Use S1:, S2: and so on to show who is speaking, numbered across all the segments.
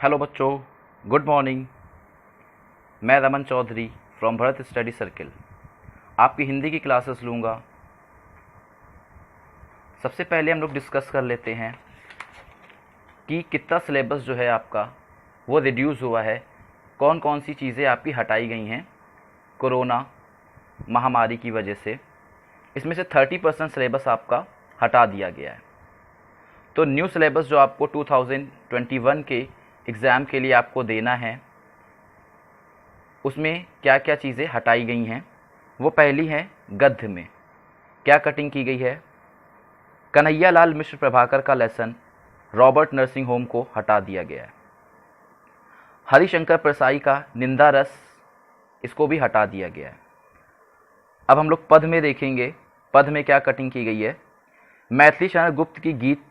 S1: Hello बच्चों, good morning. मैं Raman Chaudhary from Bharat study circle आपकी हिंदी की क्लासेस लूँगा। सबसे पहले हम लोग डिस्कस कर लेते हैं कि कितना सिलेबस जो है आपका वो रिड्यूस हुआ है, कौन कौन सी चीज़ें आपकी हटाई गई हैं कोरोना महामारी की वजह से। इसमें से 30% सिलेबस आपका हटा दिया गया है। तो न्यू सिलेबस जो आपको 2021 के एग्ज़ाम के लिए आपको देना है, उसमें क्या क्या चीज़ें हटाई गई हैं। वो पहली है गद्य में क्या कटिंग की गई है। कन्हैया लाल मिश्र प्रभाकर का लेसन रॉबर्ट नर्सिंग होम को हटा दिया गया है। हरिशंकर प्रसाई का निंदा रस, इसको भी हटा दिया गया है। अब हम लोग पद में देखेंगे, पद में क्या कटिंग की गई है। मैथिली शरण गुप्त की गीत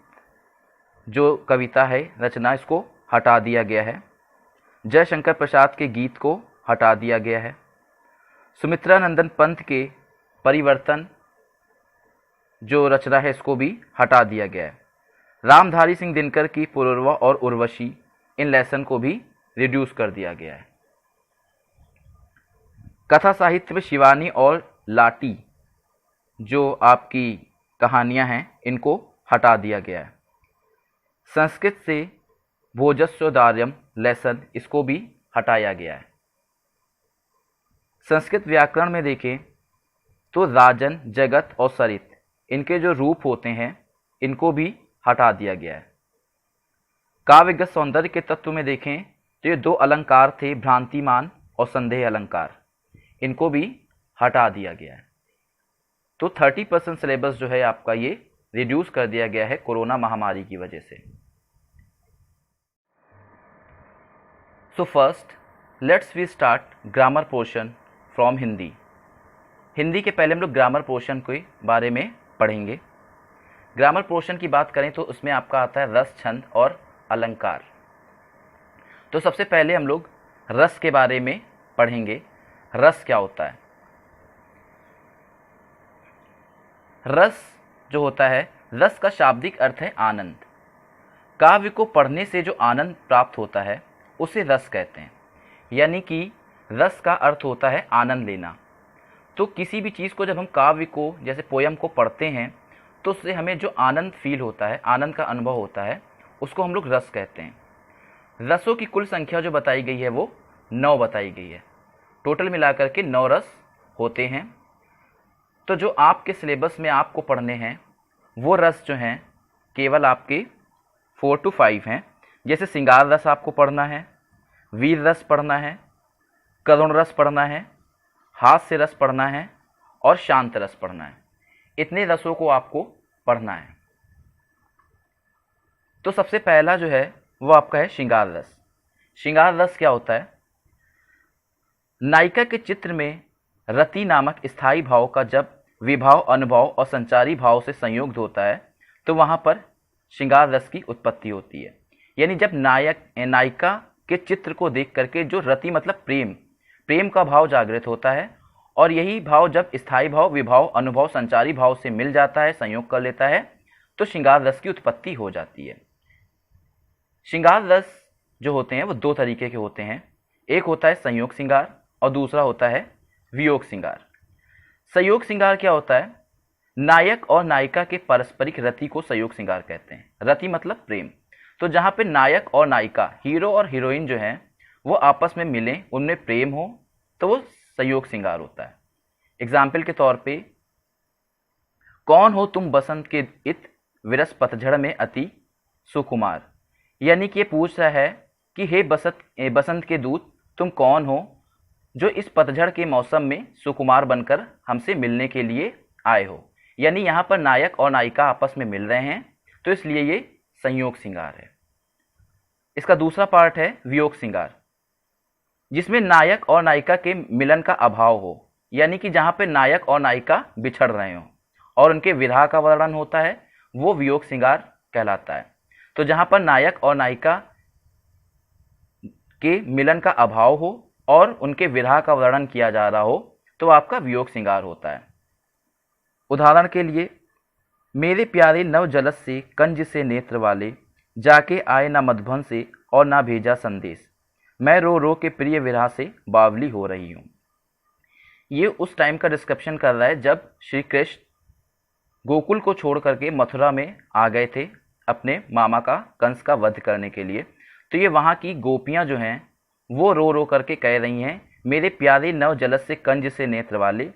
S1: जो कविता है रचना, इसको हटा दिया गया है। जयशंकर प्रसाद के गीत को हटा दिया गया है। सुमित्रा नंदन पंत के परिवर्तन जो रचना है, इसको भी हटा दिया गया है। रामधारी सिंह दिनकर की पुरुरवा और उर्वशी, इन लेसन को भी रिड्यूस कर दिया गया है। कथा साहित्य में शिवानी और लाटी जो आपकी कहानियां हैं, इनको हटा दिया गया है। संस्कृत से भोजस्वदार्यम लेसन, इसको भी हटाया गया है। संस्कृत व्याकरण में देखें तो राजन, जगत और सरित, इनके जो रूप होते हैं, इनको भी हटा दिया गया है। काव्यगत सौंदर्य के तत्व में देखें तो ये दो अलंकार थे, भ्रांतिमान और संदेह अलंकार, इनको भी हटा दिया गया है। तो 30% सिलेबस जो है आपका ये रिड्यूस कर दिया गया है कोरोना महामारी की वजह से। So first let's we start grammar portion from Hindi. Hindi के पहले हम लोग ग्रामर पोर्शन के बारे में पढ़ेंगे। ग्रामर पोर्शन की बात करें तो उसमें आपका आता है रस, छंद और अलंकार। तो सबसे पहले हम लोग रस के बारे में पढ़ेंगे। रस क्या होता है? रस जो होता है, रस का शाब्दिक अर्थ है आनंद। काव्य को पढ़ने से जो आनंद प्राप्त होता है उसे रस कहते हैं। यानी कि रस का अर्थ होता है आनंद लेना। तो किसी भी चीज़ को जब हम काव्य को, जैसे पोयम को पढ़ते हैं, तो उससे हमें जो आनंद फील होता है, आनंद का अनुभव होता है, उसको हम लोग रस कहते हैं। रसों की कुल संख्या जो बताई गई है वो 9 बताई गई है। टोटल मिलाकर के 9 रस होते हैं। तो जो आपके सिलेबस में आपको पढ़ने हैं वो रस जो हैं केवल आपके 4 to 5 हैं। जैसे श्रृंगार रस आपको पढ़ना है, वीर रस पढ़ना है, करुण रस पढ़ना है, हास्य रस पढ़ना है और शांत रस पढ़ना है। इतने रसों को आपको पढ़ना है। तो सबसे पहला जो है वो आपका है श्रृंगार रस। श्रृंगार रस क्या होता है? नायिका के चित्र में रति नामक स्थायी भाव का जब विभाव, अनुभव और संचारी भाव से संयुक्त होता है तो वहाँ पर श्रृंगार रस की उत्पत्ति होती है। यानी जब नायिका के चित्र को देख करके जो रति मतलब प्रेम का भाव जागृत होता है, और यही भाव जब स्थायी भाव, विभाव, अनुभव, संचारी भाव से मिल जाता है, संयोग कर लेता है, तो श्रृंगार रस की उत्पत्ति हो जाती है। श्रृंगार रस जो होते हैं वो 2 तरीके के होते हैं। एक होता है संयोग श्रृंगार और दूसरा होता है वियोग श्रृंगार। संयोग श्रृंगार क्या होता है? नायक और नायिका के पारस्परिक रति को संयोग श्रृंगार कहते हैं। रति मतलब प्रेम। तो जहाँ पे नायक और नायिका, हीरो और हीरोइन जो हैं वो आपस में मिलें, उनमें प्रेम हो, तो वो संयोग श्रृंगार होता है। एग्जाम्पल के तौर पे, कौन हो तुम बसंत के इत विरस पतझड़ में अति सुकुमार। यानी कि ये पूछ रहा है कि हे बसंत के दूत, तुम कौन हो जो इस पतझड़ के मौसम में सुकुमार बनकर हमसे मिलने के लिए आए हो। यानी यहाँ पर नायक और नायिका आपस में मिल रहे हैं, तो इसलिए ये संयोग श्रृंगार है। इसका दूसरा पार्ट है वियोग श्रृंगार, जिसमें नायक और नायिका के मिलन का अभाव हो। यानी कि जहाँ पे नायक और नायिका बिछड़ रहे हो और उनके विरह का वर्णन होता है, वो वियोग श्रृंगार कहलाता है। तो जहाँ पर नायक और नायिका के मिलन का अभाव हो और उनके विरह का वर्णन किया जा रहा हो, तो आपका वियोग श्रृंगार होता है। उदाहरण के लिए, मेरे प्यारे नव जलस से कंज से नेत्र वाले, जाके आए न मधुबन से और ना भेजा संदेश, मैं रो रो के प्रिय विरह से बावली हो रही हूँ। ये उस टाइम का डिस्क्रिप्शन कर रहा है जब श्री कृष्ण गोकुल को छोड़ करके मथुरा में आ गए थे अपने मामा का कंस का वध करने के लिए। तो ये वहाँ की गोपियाँ जो हैं वो रो रो करके कह रही हैं, मेरे प्यारे नव जलस से कंज से नेत्र वाले,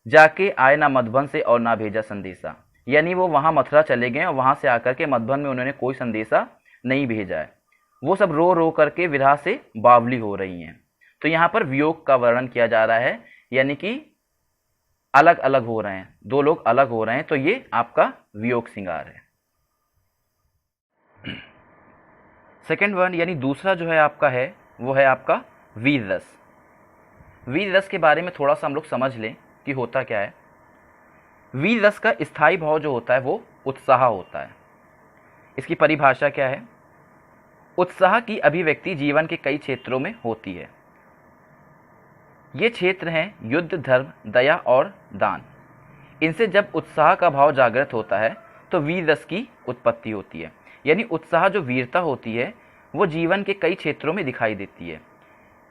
S1: जाके आए ना मधुबन से और ना भेजा संदेशा। यानी वो वहाँ मथुरा चले गए और वहाँ से आकर के मधुबन में उन्होंने कोई संदेशा नहीं भेजा है। वो सब रो रो करके विरह से बावली हो रही हैं। तो यहाँ पर वियोग का वर्णन किया जा रहा है, यानी कि अलग अलग हो रहे हैं, दो लोग अलग हो रहे हैं, तो ये आपका वियोग श्रृंगार है। सेकेंड वन यानी दूसरा जो है आपका है वो है आपका वीर रस। वीर रस के बारे में थोड़ा सा हम लोग समझ लें कि होता क्या है। वीर रस का स्थायी भाव जो होता है वो उत्साह होता है। इसकी परिभाषा क्या है? उत्साह की अभिव्यक्ति जीवन के कई क्षेत्रों में होती है। ये क्षेत्र हैं युद्ध, धर्म, दया और दान। इनसे जब उत्साह का भाव जागृत होता है तो वीर रस की उत्पत्ति होती है। यानी उत्साह जो वीरता होती है वो जीवन के कई क्षेत्रों में दिखाई देती है।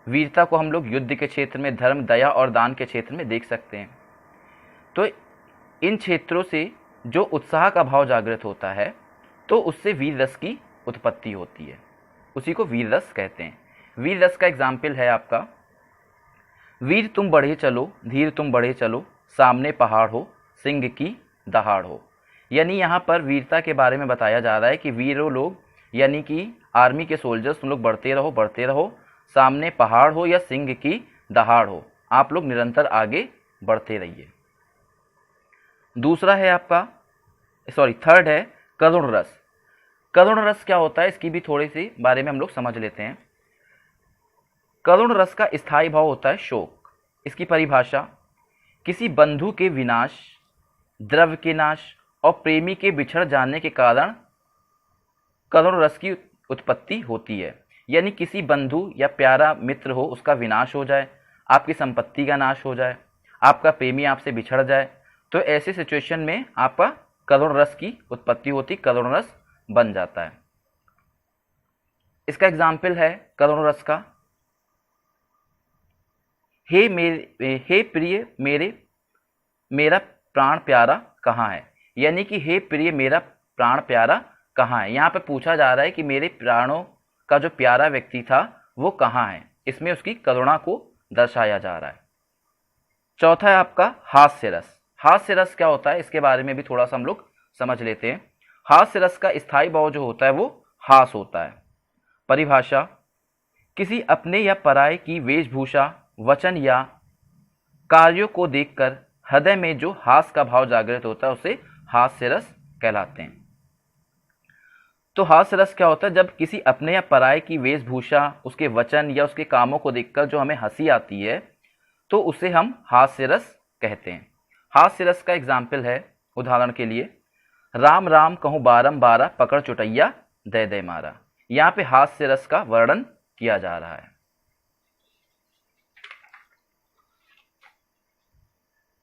S1: वीरता को हम लोग युद्ध के क्षेत्र में, धर्म, दया और दान के क्षेत्र में देख सकते हैं। तो इन क्षेत्रों से जो उत्साह का भाव जागृत होता है तो उससे वीर रस की उत्पत्ति होती है, उसी को वीर रस कहते हैं। वीर रस का एग्जाम्पल है आपका, वीर तुम बढ़े चलो, धीर तुम बढ़े चलो, सामने पहाड़ हो, सिंह की दहाड़ हो। यानी यहाँ पर वीरता के बारे में बताया जा रहा है कि वीरों लोग यानी कि आर्मी के सोल्जर्स, तुम लोग बढ़ते रहो बढ़ते रहो, सामने पहाड़ हो या सिंह की दहाड़ हो, आप लोग निरंतर आगे बढ़ते रहिए। दूसरा है आपका थर्ड है करुण रस। करुण रस क्या होता है इसकी भी थोड़ी सी बारे में हम लोग समझ लेते हैं। करुण रस का स्थायी भाव होता है शोक। इसकी परिभाषा, किसी बंधु के विनाश, द्रव्य के नाश और प्रेमी के बिछड़ जाने के कारण करुण रस की उत्पत्ति होती है। यानी किसी बंधु या प्यारा मित्र हो, उसका विनाश हो जाए, आपकी संपत्ति का नाश हो जाए, आपका प्रेमी आपसे बिछड़ जाए, तो ऐसे सिचुएशन में आपका करुण रस की उत्पत्ति होती, करुण रस बन जाता है। इसका एग्जाम्पल है करुण रस का, हे प्रिय मेरा प्राण प्यारा कहाँ है। यानी कि हे प्रिय मेरा प्राण प्यारा कहाँ है। यहाँ पे पूछा जा रहा है कि मेरे प्राणों का जो प्यारा व्यक्ति था वो कहाँ है। इसमें उसकी करुणा को दर्शाया जा रहा है। चौथा है आपका हास्य रस। हास्य रस क्या होता है इसके बारे में भी थोड़ा सा हम लोग समझ लेते हैं। हास्य रस का स्थायी भाव जो होता है वो हास होता है। परिभाषा, किसी अपने या पराये की वेशभूषा, वचन या कार्यों को देखकर हृदय में जो हास का भाव जागृत होता है उसे हास्य रस कहलाते हैं। तो हास्य रस क्या होता है? जब किसी अपने या पराये की वेशभूषा, उसके वचन या उसके कामों को देखकर जो हमें हंसी आती है तो उसे हम हास्य रस कहते हैं। हास्य रस का एग्जाम्पल है, उदाहरण के लिए, राम राम कहूँ बारंबारा, पकड़ चुटैया दे दे मारा। यहाँ पे हास्य रस का वर्णन किया जा रहा है।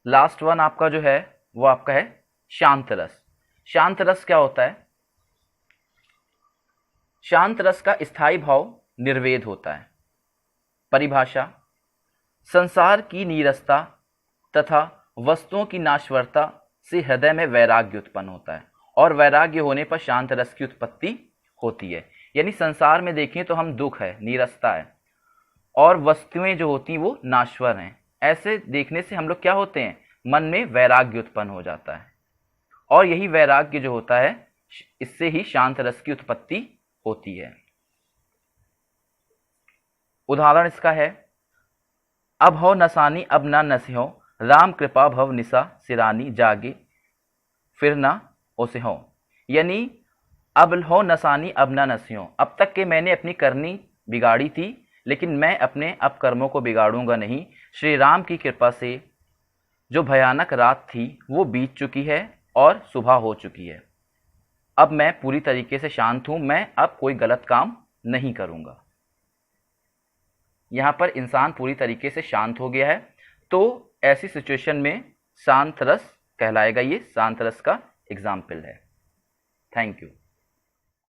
S1: लास्ट वन आपका जो है वो आपका है शांत रस। शांत रस क्या होता है? शांत रस का स्थायी भाव निर्वेद होता है। परिभाषा, संसार की नीरसता तथा वस्तुओं की नाशवरता से हृदय में वैराग्य उत्पन्न होता है और वैराग्य होने पर शांत रस की उत्पत्ति होती है। यानी संसार में देखें तो हम दुख है, नीरसता है और वस्तुएं जो होती वो नाश्वर हैं। ऐसे देखने से हम लोग क्या होते हैं, मन में वैराग्य उत्पन्न हो जाता है और यही वैराग्य जो होता है इससे ही शांत रस की उत्पत्ति होती है। उदाहरण इसका है, अब हो नसानी अब ना नसिहो, राम कृपा भव निशा सिरानी, जागे फिर ना ओसे हो। यानी अब हो नसानी अब ना नसिहो, अब तक के मैंने अपनी करनी बिगाड़ी थी लेकिन मैं अपने अब कर्मों को बिगाड़ूंगा नहीं। श्री राम की कृपा से जो भयानक रात थी वो बीत चुकी है और सुबह हो चुकी है। अब मैं पूरी तरीके से शांत हूं, मैं अब कोई गलत काम नहीं करूंगा। यहाँ पर इंसान पूरी तरीके से शांत हो गया है, तो ऐसी सिचुएशन में शांत रस कहलाएगा। ये शांत रस का एग्जाम्पल है। Thank you.